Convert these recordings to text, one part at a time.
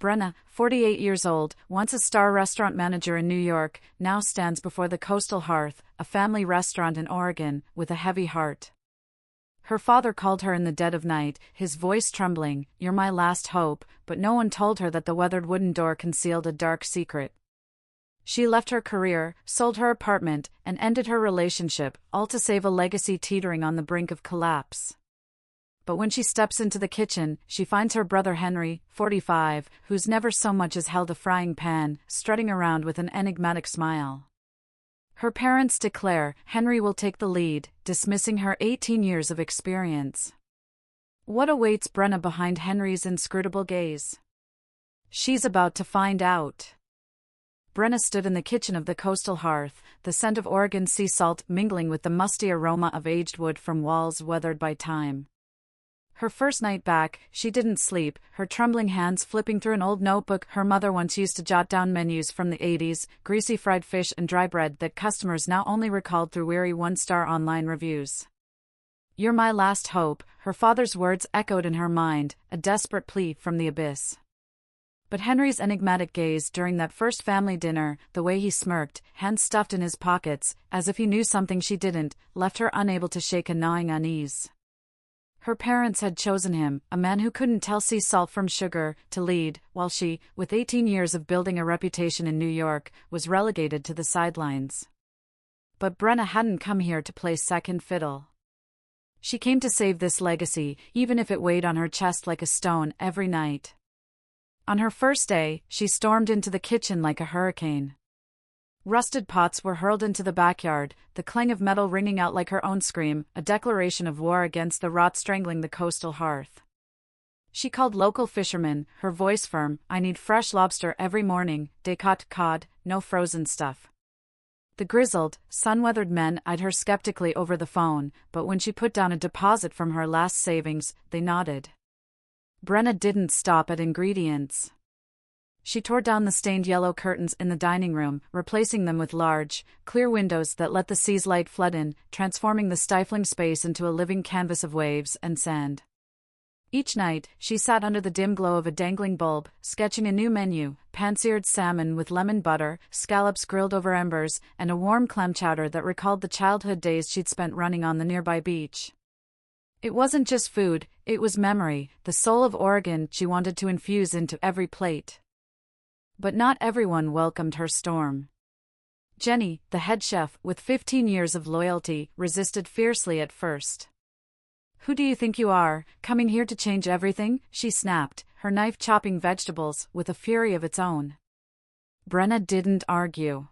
Brenna, 48 years old, once a star restaurant manager in New York, now stands before the Coastal Hearth, a family restaurant in Oregon, with a heavy heart. Her father called her in the dead of night, his voice trembling, "You're my last hope," but no one told her that the weathered wooden door concealed a dark secret. She left her career, sold her apartment, and ended her relationship, all to save a legacy teetering on the brink of collapse. But when she steps into the kitchen, she finds her brother Henry, 45, who's never so much as held a frying pan, strutting around with an enigmatic smile. Her parents declare Henry will take the lead, dismissing her 18 years of experience. What awaits Brenna behind Henry's inscrutable gaze? She's about to find out. Brenna stood in the kitchen of the Coastal Hearth, the scent of Oregon sea salt mingling with the musty aroma of aged wood from walls weathered by time. Her first night back, she didn't sleep, her trembling hands flipping through an old notebook her mother once used to jot down menus from the 80s, greasy fried fish and dry bread that customers now only recalled through weary one-star online reviews. "You're my last hope," her father's words echoed in her mind, a desperate plea from the abyss. But Henry's enigmatic gaze during that first family dinner, the way he smirked, hands stuffed in his pockets, as if he knew something she didn't, left her unable to shake a gnawing unease. Her parents had chosen him, a man who couldn't tell sea salt from sugar, to lead, while she, with 18 years of building a reputation in New York, was relegated to the sidelines. But Brenna hadn't come here to play second fiddle. She came to save this legacy, even if it weighed on her chest like a stone every night. On her first day, she stormed into the kitchen like a hurricane. Rusted pots were hurled into the backyard, the clang of metal ringing out like her own scream, a declaration of war against the rot strangling the coastal hearth. She called local fishermen, her voice firm, "I need fresh lobster every morning, decot cod, no frozen stuff." The grizzled, sun-weathered men eyed her skeptically over the phone, but when she put down a deposit from her last savings, they nodded. Brenna didn't stop at ingredients. She tore down the stained yellow curtains in the dining room, replacing them with large, clear windows that let the sea's light flood in, transforming the stifling space into a living canvas of waves and sand. Each night, she sat under the dim glow of a dangling bulb, sketching a new menu: pan-seared salmon with lemon butter, scallops grilled over embers, and a warm clam chowder that recalled the childhood days she'd spent running on the nearby beach. It wasn't just food, it was memory, the soul of Oregon she wanted to infuse into every plate. But not everyone welcomed her storm. Jenny, the head chef, with 15 years of loyalty, resisted fiercely at first. "Who do you think you are, coming here to change everything?" she snapped, her knife chopping vegetables with a fury of its own. Brenna didn't argue.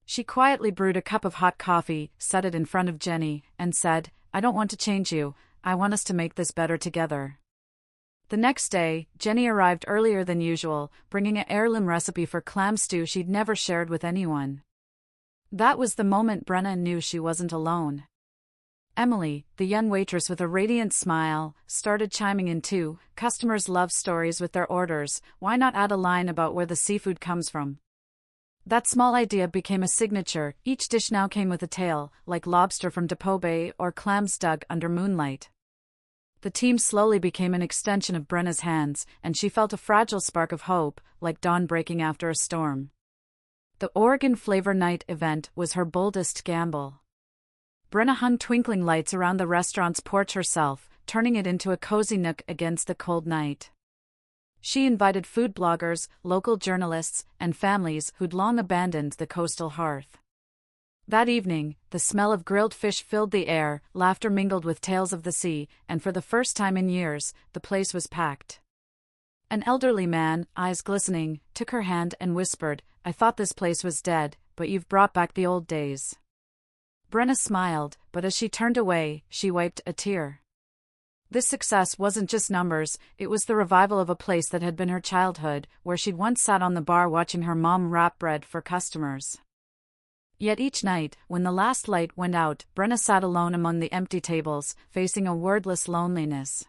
She quietly brewed a cup of hot coffee, set it in front of Jenny, and said, "I don't want to change you, I want us to make this better together." The next day, Jenny arrived earlier than usual, bringing an heirloom recipe for clam stew she'd never shared with anyone. That was the moment Brenna knew she wasn't alone. Emily, the young waitress with a radiant smile, started chiming in too. Customers love stories with their orders, why not add a line about where the seafood comes from? That small idea became a signature. Each dish now came with a tale, like lobster from Depew Bay or clams dug under moonlight. The team slowly became an extension of Brenna's hands, and she felt a fragile spark of hope, like dawn breaking after a storm. The Oregon Flavor Night event was her boldest gamble. Brenna hung twinkling lights around the restaurant's porch herself, turning it into a cozy nook against the cold night. She invited food bloggers, local journalists, and families who'd long abandoned the coastal hearth. That evening, the smell of grilled fish filled the air, laughter mingled with tales of the sea, and for the first time in years, the place was packed. An elderly man, eyes glistening, took her hand and whispered, "I thought this place was dead, but you've brought back the old days." Brenna smiled, but as she turned away, she wiped a tear. This success wasn't just numbers, it was the revival of a place that had been her childhood, where she'd once sat on the bar watching her mom wrap bread for customers. Yet each night, when the last light went out, Brenna sat alone among the empty tables, facing a wordless loneliness.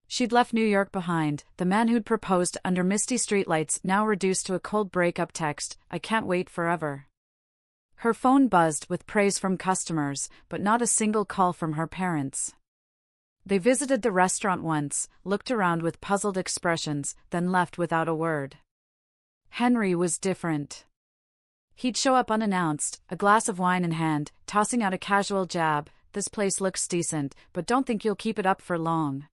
She'd left New York behind, the man who'd proposed under misty streetlights now reduced to a cold breakup text, "I can't wait forever." Her phone buzzed with praise from customers, but not a single call from her parents. They visited the restaurant once, looked around with puzzled expressions, then left without a word. Henry was different. He'd show up unannounced, a glass of wine in hand, tossing out a casual jab, "This place looks decent, but don't think you'll keep it up for long."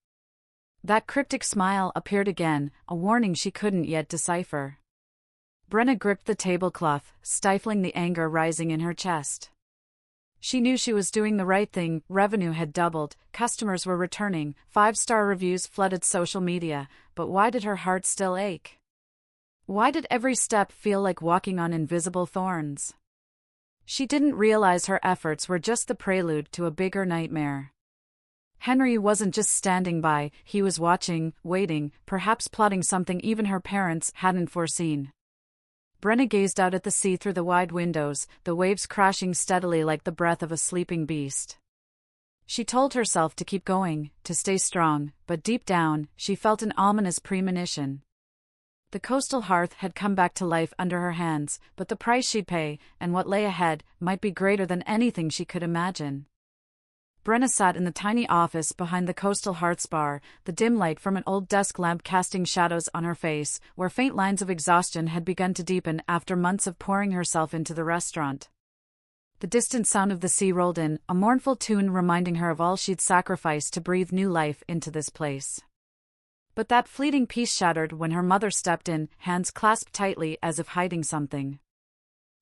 That cryptic smile appeared again, a warning she couldn't yet decipher. Brenna gripped the tablecloth, stifling the anger rising in her chest. She knew she was doing the right thing. Revenue had doubled, customers were returning, 5-star reviews flooded social media, but why did her heart still ache? Why did every step feel like walking on invisible thorns? She didn't realize her efforts were just the prelude to a bigger nightmare. Henry wasn't just standing by, he was watching, waiting, perhaps plotting something even her parents hadn't foreseen. Brenna gazed out at the sea through the wide windows, the waves crashing steadily like the breath of a sleeping beast. She told herself to keep going, to stay strong, but deep down, she felt an ominous premonition. The coastal hearth had come back to life under her hands, but the price she'd pay, and what lay ahead, might be greater than anything she could imagine. Brenna sat in the tiny office behind the coastal hearth's bar, the dim light from an old desk lamp casting shadows on her face, where faint lines of exhaustion had begun to deepen after months of pouring herself into the restaurant. The distant sound of the sea rolled in, a mournful tune reminding her of all she'd sacrificed to breathe new life into this place. But that fleeting peace shattered when her mother stepped in, hands clasped tightly as if hiding something.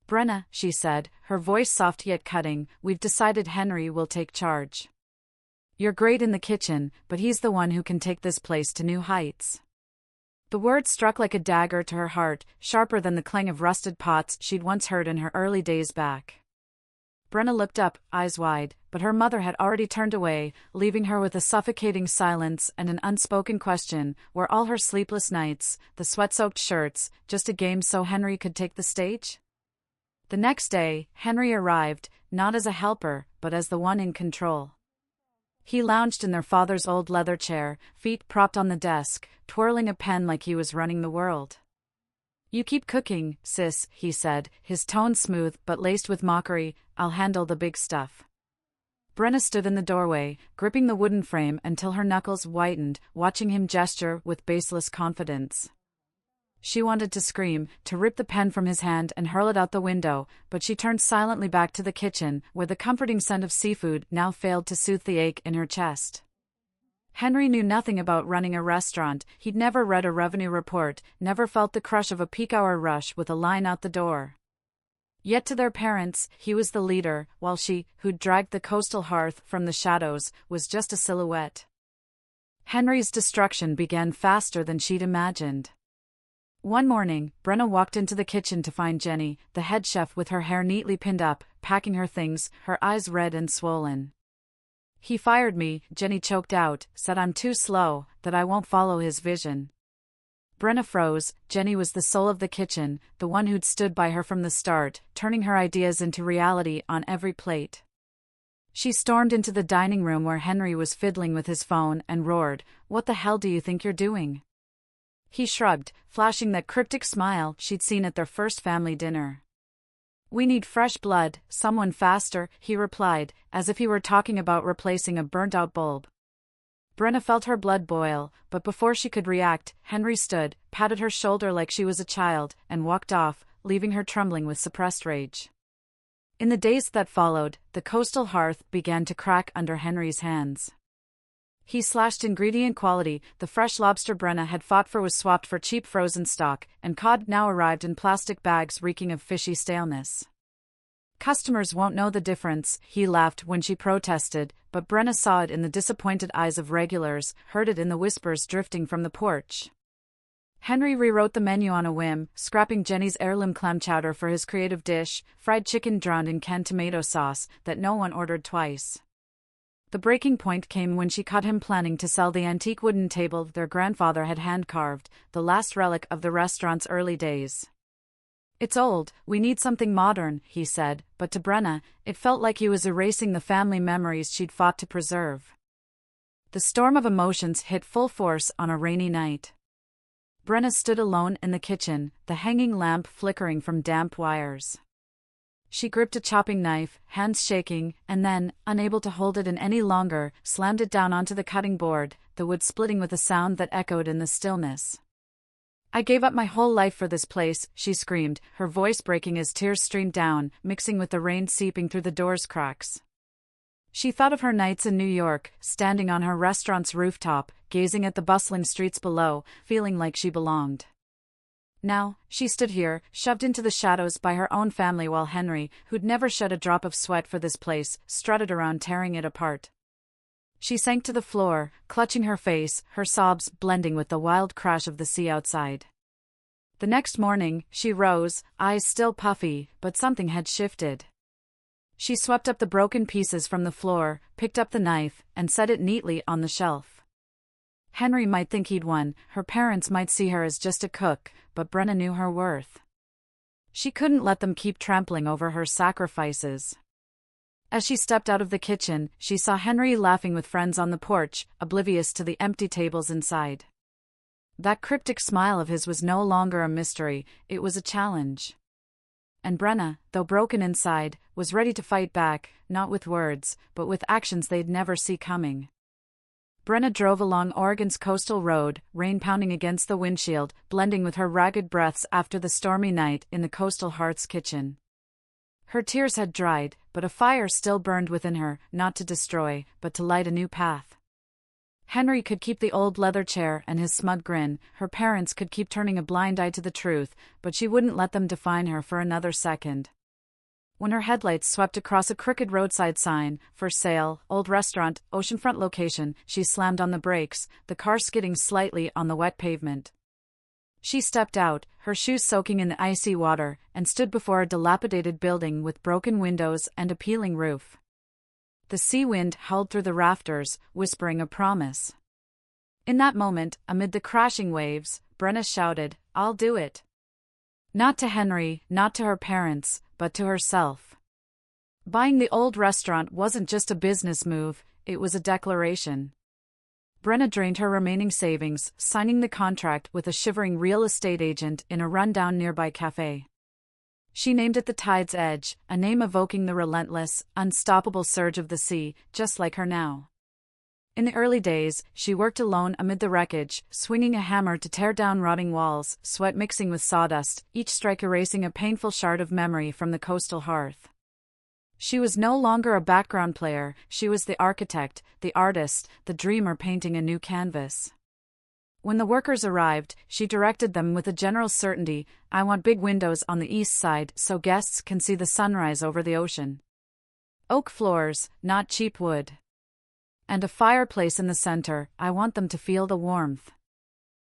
"Brenna," she said, her voice soft yet cutting, "we've decided Henry will take charge. You're great in the kitchen, but he's the one who can take this place to new heights." The word struck like a dagger to her heart, sharper than the clang of rusted pots she'd once heard in her early days back. Brenna looked up, eyes wide, but her mother had already turned away, leaving her with a suffocating silence and an unspoken question: were all her sleepless nights, the sweat-soaked shirts, just a game so Henry could take the stage? The next day, Henry arrived, not as a helper, but as the one in control. He lounged in their father's old leather chair, feet propped on the desk, twirling a pen like he was running the world. "You keep cooking, sis," he said, his tone smooth but laced with mockery. "I'll handle the big stuff." Brenna stood in the doorway, gripping the wooden frame until her knuckles whitened, watching him gesture with baseless confidence. She wanted to scream, to rip the pen from his hand and hurl it out the window, but she turned silently back to the kitchen, where the comforting scent of seafood now failed to soothe the ache in her chest. Henry knew nothing about running a restaurant. He'd never read a revenue report, never felt the crush of a peak-hour rush with a line out the door. Yet to their parents, he was the leader, while she, who'd dragged the coastal hearth from the shadows, was just a silhouette. Henry's destruction began faster than she'd imagined. One morning, Brenna walked into the kitchen to find Jenny, the head chef, with her hair neatly pinned up, packing her things, her eyes red and swollen. "He fired me," Jenny choked out, "said I'm too slow, that I won't follow his vision." Brenna froze. Jenny was the soul of the kitchen, the one who'd stood by her from the start, turning her ideas into reality on every plate. She stormed into the dining room where Henry was fiddling with his phone and roared, "What the hell do you think you're doing?" He shrugged, flashing that cryptic smile she'd seen at their first family dinner. "We need fresh blood, someone faster," he replied, as if he were talking about replacing a burnt-out bulb. Brenna felt her blood boil, but before she could react, Henry stood, patted her shoulder like she was a child, and walked off, leaving her trembling with suppressed rage. In the days that followed, the coastal hearth began to crack under Henry's hands. He slashed ingredient quality. The fresh lobster Brenna had fought for was swapped for cheap frozen stock, and cod now arrived in plastic bags reeking of fishy staleness. "Customers won't know the difference," he laughed when she protested, but Brenna saw it in the disappointed eyes of regulars, heard it in the whispers drifting from the porch. Henry rewrote the menu on a whim, scrapping Jenny's heirloom clam chowder for his creative dish, fried chicken drowned in canned tomato sauce, that no one ordered twice. The breaking point came when she caught him planning to sell the antique wooden table their grandfather had hand-carved, the last relic of the restaurant's early days. "It's old, we need something modern," he said, but to Brenna, it felt like he was erasing the family memories she'd fought to preserve. The storm of emotions hit full force on a rainy night. Brenna stood alone in the kitchen, the hanging lamp flickering from damp wires. She gripped a chopping knife, hands shaking, and then, unable to hold it in any longer, slammed it down onto the cutting board, the wood splitting with a sound that echoed in the stillness. "I gave up my whole life for this place," she screamed, her voice breaking as tears streamed down, mixing with the rain seeping through the door's cracks. She thought of her nights in New York, standing on her restaurant's rooftop, gazing at the bustling streets below, feeling like she belonged. Now, she stood here, shoved into the shadows by her own family while Henry, who'd never shed a drop of sweat for this place, strutted around tearing it apart. She sank to the floor, clutching her face, her sobs blending with the wild crash of the sea outside. The next morning, she rose, eyes still puffy, but something had shifted. She swept up the broken pieces from the floor, picked up the knife, and set it neatly on the shelf. Henry might think he'd won, her parents might see her as just a cook, but Brenna knew her worth. She couldn't let them keep trampling over her sacrifices. As she stepped out of the kitchen, she saw Henry laughing with friends on the porch, oblivious to the empty tables inside. That cryptic smile of his was no longer a mystery, it was a challenge. And Brenna, though broken inside, was ready to fight back, not with words, but with actions they'd never see coming. Brenna drove along Oregon's coastal road, rain pounding against the windshield, blending with her ragged breaths after the stormy night in the Coastal Hearth's kitchen. Her tears had dried, but a fire still burned within her, not to destroy, but to light a new path. Henry could keep the old leather chair and his smug grin, her parents could keep turning a blind eye to the truth, but she wouldn't let them define her for another second. When her headlights swept across a crooked roadside sign, "For sale, old restaurant, oceanfront location," she slammed on the brakes, the car skidding slightly on the wet pavement. She stepped out, her shoes soaking in the icy water, and stood before a dilapidated building with broken windows and a peeling roof. The sea wind howled through the rafters, whispering a promise. In that moment, amid the crashing waves, Brenna shouted, "I'll do it." Not to Henry, not to her parents, but to herself. Buying the old restaurant wasn't just a business move, it was a declaration. Brenna drained her remaining savings, signing the contract with a shivering real estate agent in a rundown nearby cafe. She named it the Tide's Edge, a name evoking the relentless, unstoppable surge of the sea, just like her now. In the early days, she worked alone amid the wreckage, swinging a hammer to tear down rotting walls, sweat mixing with sawdust, each strike erasing a painful shard of memory from the coastal hearth. She was no longer a background player, she was the architect, the artist, the dreamer painting a new canvas. When the workers arrived, she directed them with a general certainty, "I want big windows on the east side so guests can see the sunrise over the ocean. Oak floors, not cheap wood. And a fireplace in the center, I want them to feel the warmth."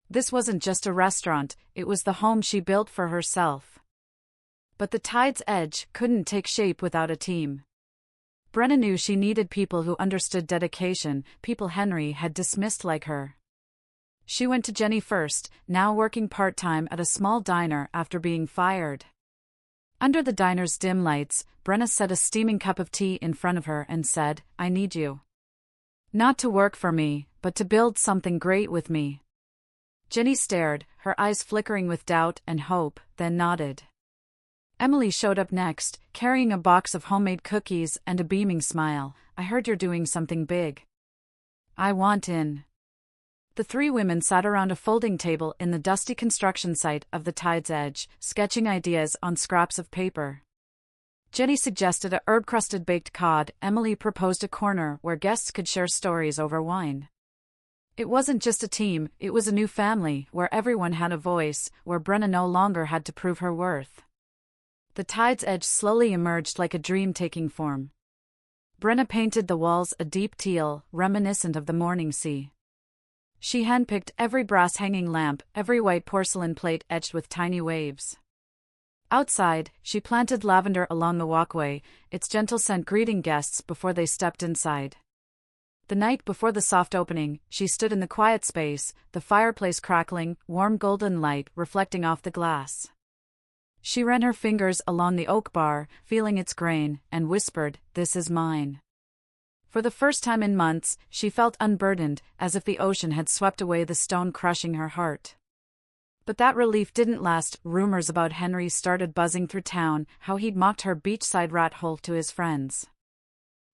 This wasn't just a restaurant, it was the home she built for herself. But the Tide's Edge couldn't take shape without a team. Brenna knew she needed people who understood dedication, people Henry had dismissed like her. She went to Jenny first, now working part-time at a small diner after being fired. Under the diner's dim lights, Brenna set a steaming cup of tea in front of her and said, "I need you. Not to work for me, but to build something great with me." Jenny stared, her eyes flickering with doubt and hope, then nodded. Emily showed up next, carrying a box of homemade cookies and a beaming smile. "I heard you're doing something big. I want in." The three women sat around a folding table in the dusty construction site of the Tide's Edge, sketching ideas on scraps of paper. Jenny suggested a herb-crusted baked cod, Emily proposed a corner where guests could share stories over wine. It wasn't just a team, it was a new family, where everyone had a voice, where Brenna no longer had to prove her worth. The Tide's Edge slowly emerged like a dream taking form. Brenna painted the walls a deep teal, reminiscent of the morning sea. She handpicked every brass hanging lamp, every white porcelain plate etched with tiny waves. Outside, she planted lavender along the walkway, its gentle scent greeting guests before they stepped inside. The night before the soft opening, she stood in the quiet space, the fireplace crackling, warm golden light reflecting off the glass. She ran her fingers along the oak bar, feeling its grain, and whispered, "This is mine." For the first time in months, she felt unburdened, as if the ocean had swept away the stone crushing her heart. But that relief didn't last. Rumors about Henry started buzzing through town, how he'd mocked her beachside rat hole to his friends.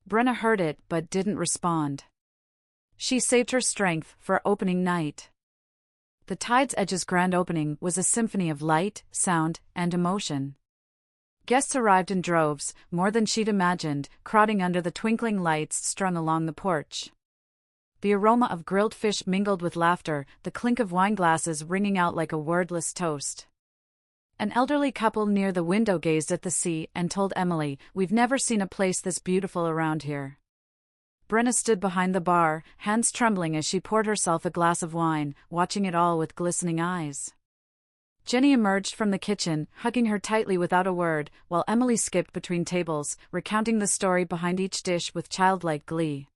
Brenna heard it but didn't respond. She saved her strength for opening night. The Tides Edge's grand opening was a symphony of light, sound, and emotion. Guests arrived in droves, more than she'd imagined, crowding under the twinkling lights strung along the porch. The aroma of grilled fish mingled with laughter, the clink of wine glasses ringing out like a wordless toast. An elderly couple near the window gazed at the sea and told Emily, "We've never seen a place this beautiful around here." Brenna stood behind the bar, hands trembling as she poured herself a glass of wine, watching it all with glistening eyes. Jenny emerged from the kitchen, hugging her tightly without a word, while Emily skipped between tables, recounting the story behind each dish with childlike glee.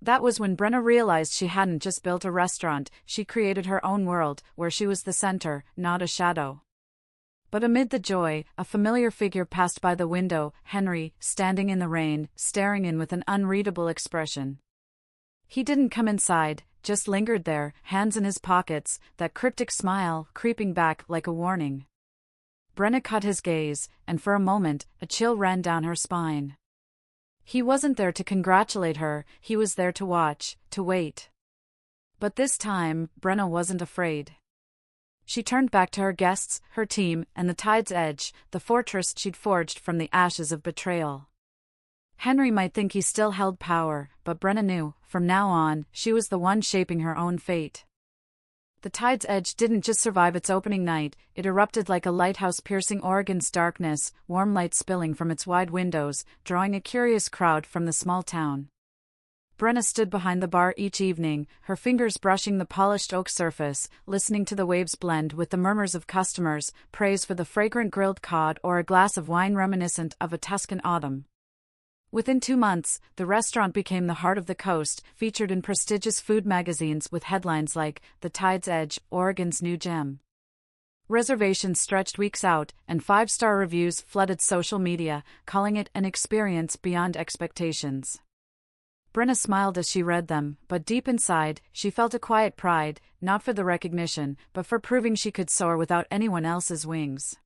That was when Brenna realized she hadn't just built a restaurant, she created her own world, where she was the center, not a shadow. But amid the joy, a familiar figure passed by the window, Henry, standing in the rain, staring in with an unreadable expression. He didn't come inside, just lingered there, hands in his pockets, that cryptic smile creeping back like a warning. Brenna caught his gaze, and for a moment, a chill ran down her spine. He wasn't there to congratulate her, he was there to watch, to wait. But this time, Brenna wasn't afraid. She turned back to her guests, her team, and the Tide's Edge, the fortress she'd forged from the ashes of betrayal. Henry might think he still held power, but Brenna knew, from now on, she was the one shaping her own fate. The Tide's Edge didn't just survive its opening night, it erupted like a lighthouse piercing Oregon's darkness, warm light spilling from its wide windows, drawing a curious crowd from the small town. Brenna stood behind the bar each evening, her fingers brushing the polished oak surface, listening to the waves blend with the murmurs of customers, praise for the fragrant grilled cod or a glass of wine reminiscent of a Tuscan autumn. Within 2 months, the restaurant became the heart of the coast, featured in prestigious food magazines with headlines like, "The Tide's Edge, Oregon's New Gem." Reservations stretched weeks out, and 5-star reviews flooded social media, calling it an experience beyond expectations. Brenna smiled as she read them, but deep inside, she felt a quiet pride, not for the recognition, but for proving she could soar without anyone else's wings.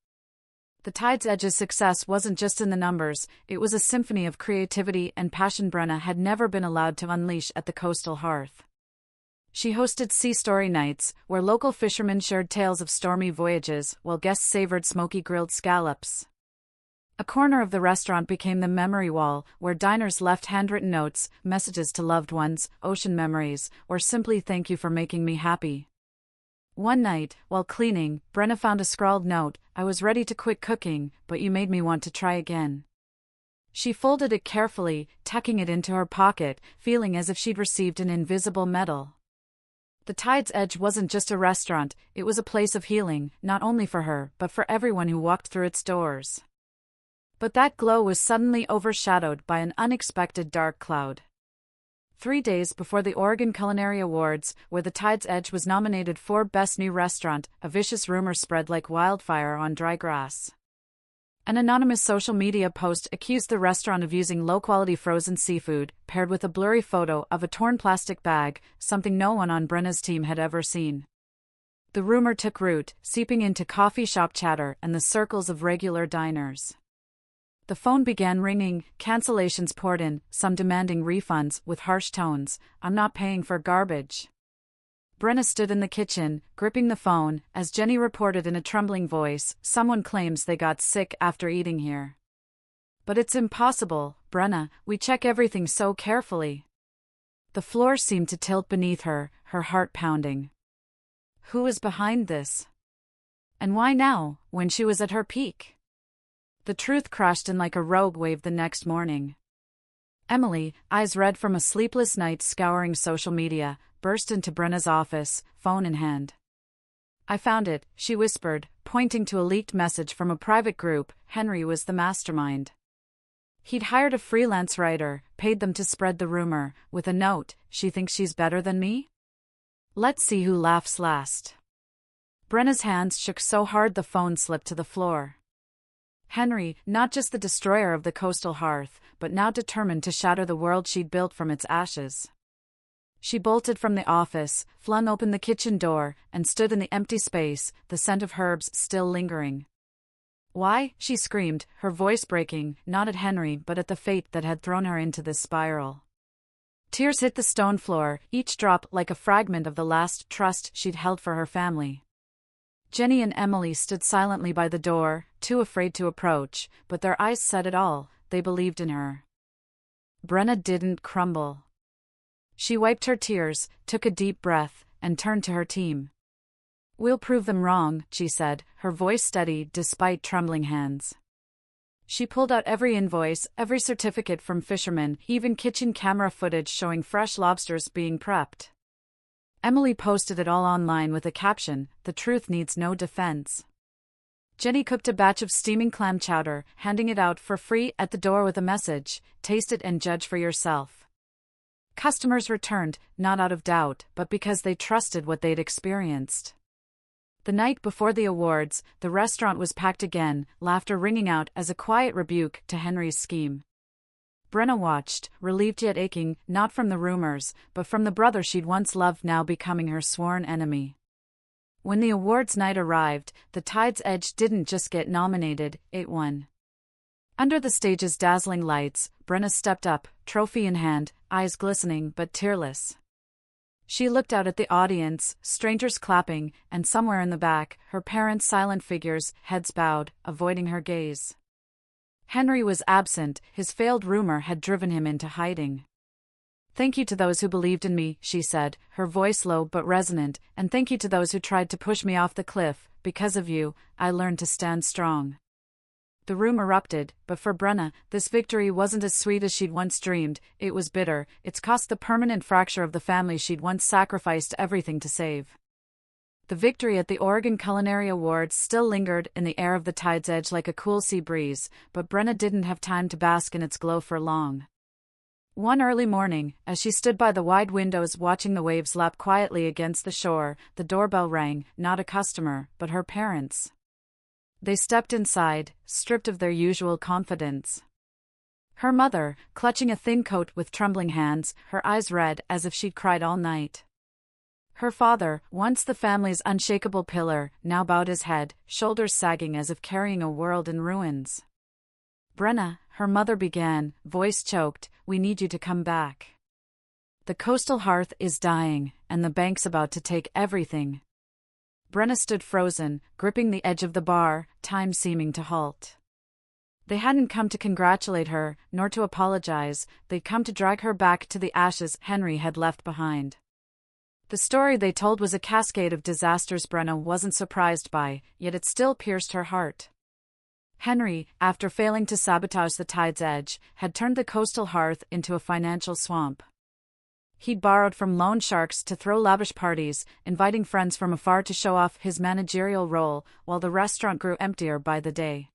The Tide's Edge's success wasn't just in the numbers, it was a symphony of creativity and passion Brenna had never been allowed to unleash at the coastal hearth. She hosted sea story nights, where local fishermen shared tales of stormy voyages, while guests savored smoky grilled scallops. A corner of the restaurant became the memory wall, where diners left handwritten notes, messages to loved ones, ocean memories, or simply "Thank you for making me happy." One night, while cleaning, Brenna found a scrawled note, "I was ready to quit cooking, but you made me want to try again." She folded it carefully, tucking it into her pocket, feeling as if she'd received an invisible medal. The Tide's Edge wasn't just a restaurant, it was a place of healing, not only for her, but for everyone who walked through its doors. But that glow was suddenly overshadowed by an unexpected dark cloud. 3 days before the Oregon Culinary Awards, where the Tide's Edge was nominated for Best New Restaurant, a vicious rumor spread like wildfire on dry grass. An anonymous social media post accused the restaurant of using low-quality frozen seafood, paired with a blurry photo of a torn plastic bag, something no one on Brenna's team had ever seen. The rumor took root, seeping into coffee shop chatter and the circles of regular diners. The phone began ringing, cancellations poured in, some demanding refunds, with harsh tones, "I'm not paying for garbage." Brenna stood in the kitchen, gripping the phone, as Jenny reported in a trembling voice, "Someone claims they got sick after eating here." "But it's impossible, Brenna, we check everything so carefully." The floor seemed to tilt beneath her, her heart pounding. Who was behind this? And why now, when she was at her peak? The truth crashed in like a rogue wave the next morning. Emily, eyes red from a sleepless night scouring social media, burst into Brenna's office, phone in hand. "I found it," she whispered, pointing to a leaked message from a private group. Henry was the mastermind. He'd hired a freelance writer, paid them to spread the rumor, with a note, "She thinks she's better than me? Let's see who laughs last." Brenna's hands shook so hard the phone slipped to the floor. Henry, not just the destroyer of the coastal hearth, but now determined to shatter the world she'd built from its ashes. She bolted from the office, flung open the kitchen door, and stood in the empty space, the scent of herbs still lingering. "Why?" she screamed, her voice breaking, not at Henry but at the fate that had thrown her into this spiral. Tears hit the stone floor, each drop like a fragment of the last trust she'd held for her family. Jenny and Emily stood silently by the door, too afraid to approach, but their eyes said it all, they believed in her. Brenna didn't crumble. She wiped her tears, took a deep breath, and turned to her team. "We'll prove them wrong," she said, her voice steady despite trembling hands. She pulled out every invoice, every certificate from fishermen, even kitchen camera footage showing fresh lobsters being prepped. Emily posted it all online with a caption, "The truth needs no defense." Jenny cooked a batch of steaming clam chowder, handing it out for free at the door with a message, "Taste it and judge for yourself." Customers returned, not out of doubt, but because they trusted what they'd experienced. The night before the awards, the restaurant was packed again, laughter ringing out as a quiet rebuke to Henry's scheme. Brenna watched, relieved yet aching, not from the rumors, but from the brother she'd once loved now becoming her sworn enemy. When the awards night arrived, The Tide's Edge didn't just get nominated, it won. Under the stage's dazzling lights, Brenna stepped up, trophy in hand, eyes glistening but tearless. She looked out at the audience, strangers clapping, and somewhere in the back, her parents' silent figures, heads bowed, avoiding her gaze. Henry was absent, his failed rumor had driven him into hiding. "Thank you to those who believed in me," she said, her voice low but resonant, "and thank you to those who tried to push me off the cliff. Because of you, I learned to stand strong." The room erupted, but for Brenna, this victory wasn't as sweet as she'd once dreamed, it was bitter, it's cost the permanent fracture of the family she'd once sacrificed everything to save. The victory at the Oregon Culinary Awards still lingered in the air of The Tide's Edge like a cool sea breeze, but Brenna didn't have time to bask in its glow for long. One early morning, as she stood by the wide windows watching the waves lap quietly against the shore, the doorbell rang, not a customer, but her parents. They stepped inside, stripped of their usual confidence. Her mother, clutching a thin coat with trembling hands, her eyes red as if she'd cried all night. Her father, once the family's unshakable pillar, now bowed his head, shoulders sagging as if carrying a world in ruins. "Brenna," her mother began, voice choked, "we need you to come back. The coastal hearth is dying, and the bank's about to take everything." Brenna stood frozen, gripping the edge of the bar, time seeming to halt. They hadn't come to congratulate her, nor to apologize, they'd come to drag her back to the ashes Henry had left behind. The story they told was a cascade of disasters Brenna wasn't surprised by, yet it still pierced her heart. Henry, after failing to sabotage The Tide's Edge, had turned the coastal hearth into a financial swamp. He'd borrowed from loan sharks to throw lavish parties, inviting friends from afar to show off his managerial role, while the restaurant grew emptier by the day.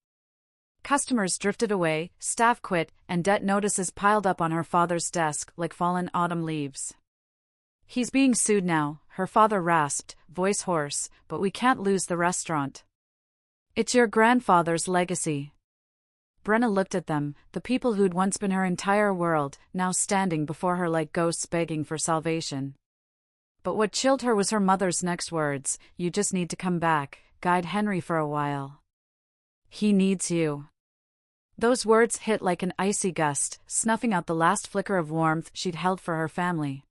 Customers drifted away, staff quit, and debt notices piled up on her father's desk like fallen autumn leaves. "He's being sued now," her father rasped, voice hoarse, "but we can't lose the restaurant. It's your grandfather's legacy." Brenna looked at them, the people who'd once been her entire world, now standing before her like ghosts begging for salvation. But what chilled her was her mother's next words, "You just need to come back, guide Henry for a while. He needs you." Those words hit like an icy gust, snuffing out the last flicker of warmth she'd held for her family.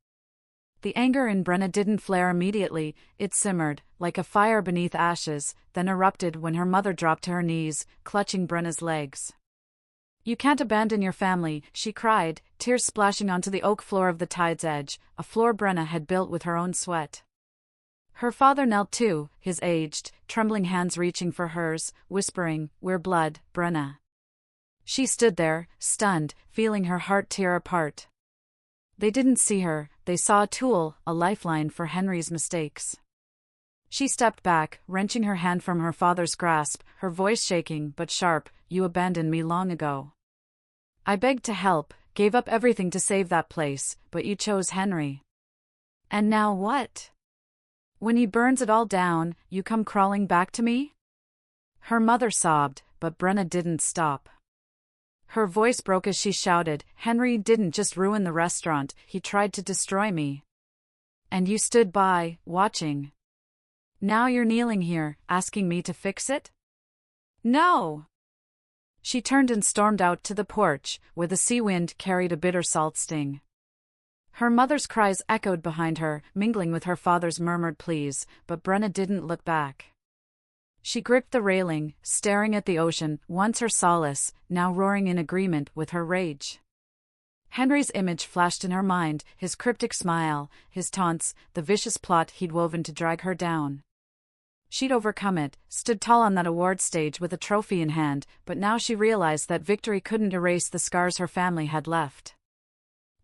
The anger in Brenna didn't flare immediately, it simmered, like a fire beneath ashes, then erupted when her mother dropped to her knees, clutching Brenna's legs. "You can't abandon your family," she cried, tears splashing onto the oak floor of The Tide's Edge, a floor Brenna had built with her own sweat. Her father knelt too, his aged, trembling hands reaching for hers, whispering, "We're blood, Brenna." She stood there, stunned, feeling her heart tear apart. They didn't see her, they saw a tool, a lifeline for Henry's mistakes. She stepped back, wrenching her hand from her father's grasp, her voice shaking but sharp, "You abandoned me long ago. I begged to help, gave up everything to save that place, but you chose Henry. And now what? When he burns it all down, you come crawling back to me?" Her mother sobbed, but Brenna didn't stop. Her voice broke as she shouted, "Henry didn't just ruin the restaurant, he tried to destroy me. And you stood by, watching. Now you're kneeling here, asking me to fix it? No! She turned and stormed out to the porch, where the sea wind carried a bitter salt sting. Her mother's cries echoed behind her, mingling with her father's murmured pleas, but Brenna didn't look back. She gripped the railing, staring at the ocean, once her solace, now roaring in agreement with her rage. Henry's image flashed in her mind, his cryptic smile, his taunts, the vicious plot he'd woven to drag her down. She'd overcome it, stood tall on that award stage with a trophy in hand, but now she realized that victory couldn't erase the scars her family had left.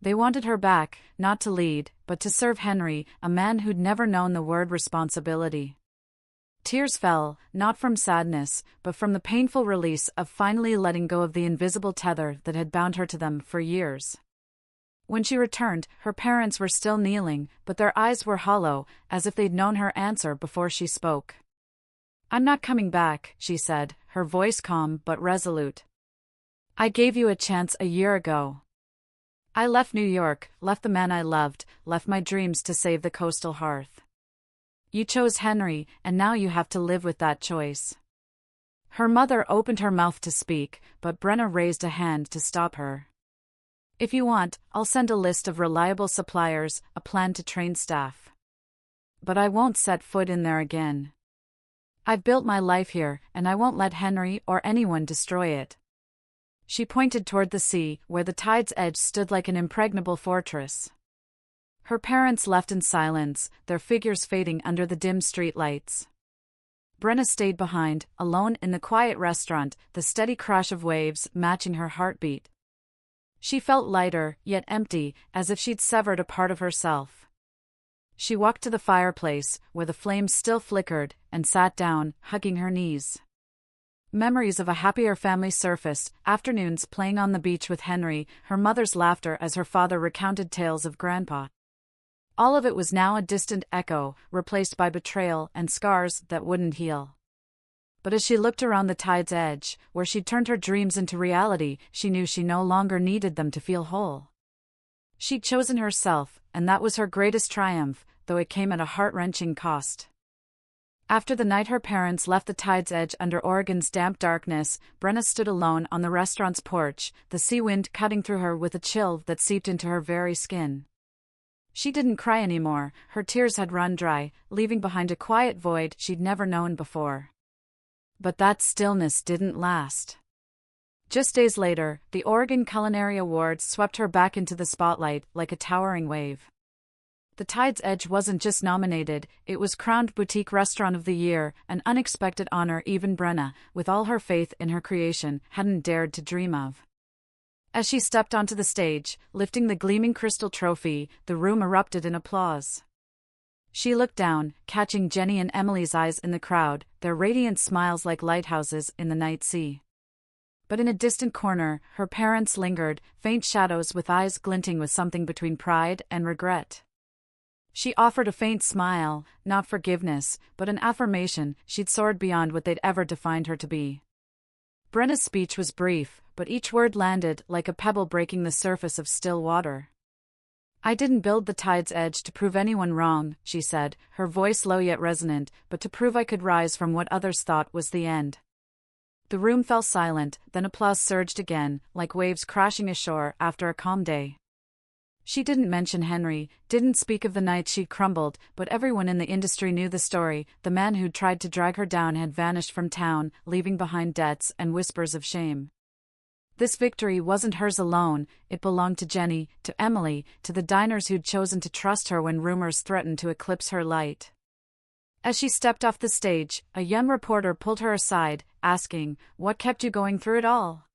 They wanted her back, not to lead, but to serve Henry, a man who'd never known the word responsibility. Tears fell, not from sadness, but from the painful release of finally letting go of the invisible tether that had bound her to them for years. When she returned, her parents were still kneeling, but their eyes were hollow, as if they'd known her answer before she spoke. "I'm not coming back," she said, her voice calm but resolute. "I gave you a chance a year ago. I left New York, left the man I loved, left my dreams to save the coastal hearth. You chose Henry, and now you have to live with that choice." Her mother opened her mouth to speak, but Brenna raised a hand to stop her. "If you want, I'll send a list of reliable suppliers, a plan to train staff. But I won't set foot in there again. I've built my life here, and I won't let Henry or anyone destroy it." She pointed toward the sea, where the tide's edge stood like an impregnable fortress. Her parents left in silence, their figures fading under the dim street lights. Brenna stayed behind, alone in the quiet restaurant, the steady crash of waves matching her heartbeat. She felt lighter, yet empty, as if she'd severed a part of herself. She walked to the fireplace, where the flames still flickered, and sat down, hugging her knees. Memories of a happier family surfaced, afternoons playing on the beach with Henry, her mother's laughter as her father recounted tales of Grandpa. All of it was now a distant echo, replaced by betrayal and scars that wouldn't heal. But as she looked around the tide's edge, where she'd turned her dreams into reality, she knew she no longer needed them to feel whole. She'd chosen herself, and that was her greatest triumph, though it came at a heart-wrenching cost. After the night her parents left the tide's edge under Oregon's damp darkness, Brenna stood alone on the restaurant's porch, the sea wind cutting through her with a chill that seeped into her very skin. She didn't cry anymore, her tears had run dry, leaving behind a quiet void she'd never known before. But that stillness didn't last. Just days later, the Oregon Culinary Awards swept her back into the spotlight like a towering wave. The Tide's Edge wasn't just nominated, it was crowned Boutique Restaurant of the Year, an unexpected honor even Brenna, with all her faith in her creation, hadn't dared to dream of. As she stepped onto the stage, lifting the gleaming crystal trophy, the room erupted in applause. She looked down, catching Jenny and Emily's eyes in the crowd, their radiant smiles like lighthouses in the night sea. But in a distant corner, her parents lingered, faint shadows with eyes glinting with something between pride and regret. She offered a faint smile, not forgiveness, but an affirmation she'd soared beyond what they'd ever defined her to be. Brenna's speech was brief, but each word landed like a pebble breaking the surface of still water. "I didn't build the Tide's Edge to prove anyone wrong," she said, her voice low yet resonant, "but to prove I could rise from what others thought was the end." The room fell silent, then applause surged again, like waves crashing ashore after a calm day. She didn't mention Henry, didn't speak of the night she'd crumbled, but everyone in the industry knew the story. The man who'd tried to drag her down had vanished from town, leaving behind debts and whispers of shame. This victory wasn't hers alone, it belonged to Jenny, to Emily, to the diners who'd chosen to trust her when rumors threatened to eclipse her light. As she stepped off the stage, a young reporter pulled her aside, asking, "What kept you going through it all?"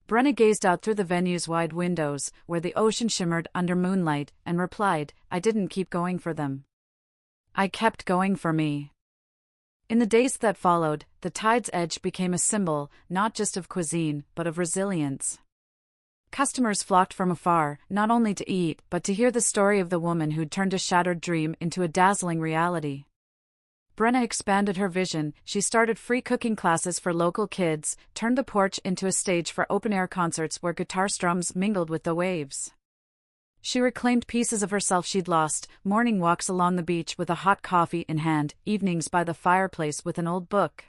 Brenna gazed out through the venue's wide windows, where the ocean shimmered under moonlight, and replied, "I didn't keep going for them. I kept going for me." In the days that followed, the Tide's Edge became a symbol, not just of cuisine, but of resilience. Customers flocked from afar, not only to eat, but to hear the story of the woman who'd turned a shattered dream into a dazzling reality. Brenna expanded her vision. She started free cooking classes for local kids, turned the porch into a stage for open-air concerts where guitar strums mingled with the waves. She reclaimed pieces of herself she'd lost, morning walks along the beach with a hot coffee in hand, evenings by the fireplace with an old book.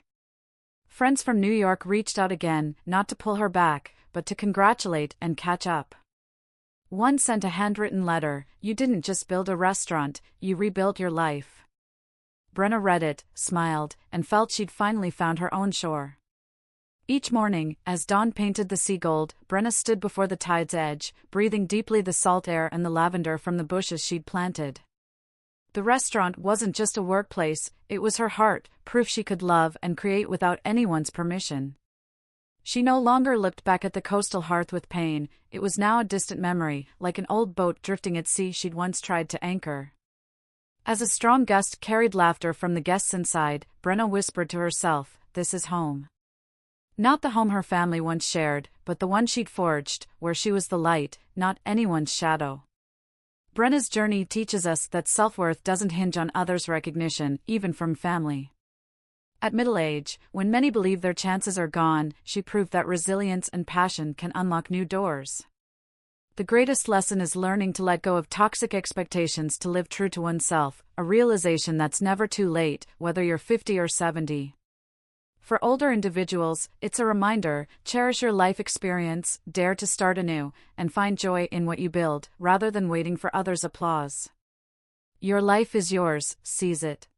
Friends from New York reached out again, not to pull her back, but to congratulate and catch up. One sent a handwritten letter: "You didn't just build a restaurant, you rebuilt your life." Brenna read it, smiled, and felt she'd finally found her own shore. Each morning, as dawn painted the sea gold, Brenna stood before the tide's edge, breathing deeply the salt air and the lavender from the bushes she'd planted. The restaurant wasn't just a workplace, it was her heart, proof she could love and create without anyone's permission. She no longer looked back at the coastal hearth with pain, it was now a distant memory, like an old boat drifting at sea she'd once tried to anchor. As a strong gust carried laughter from the guests inside, Brenna whispered to herself, "This is home." Not the home her family once shared, but the one she'd forged, where she was the light, not anyone's shadow. Brenna's journey teaches us that self-worth doesn't hinge on others' recognition, even from family. At middle age, when many believe their chances are gone, she proved that resilience and passion can unlock new doors. The greatest lesson is learning to let go of toxic expectations to live true to oneself, a realization that's never too late, whether you're 50 or 70. For older individuals, it's a reminder: cherish your life experience, dare to start anew, and find joy in what you build, rather than waiting for others' applause. Your life is yours, seize it.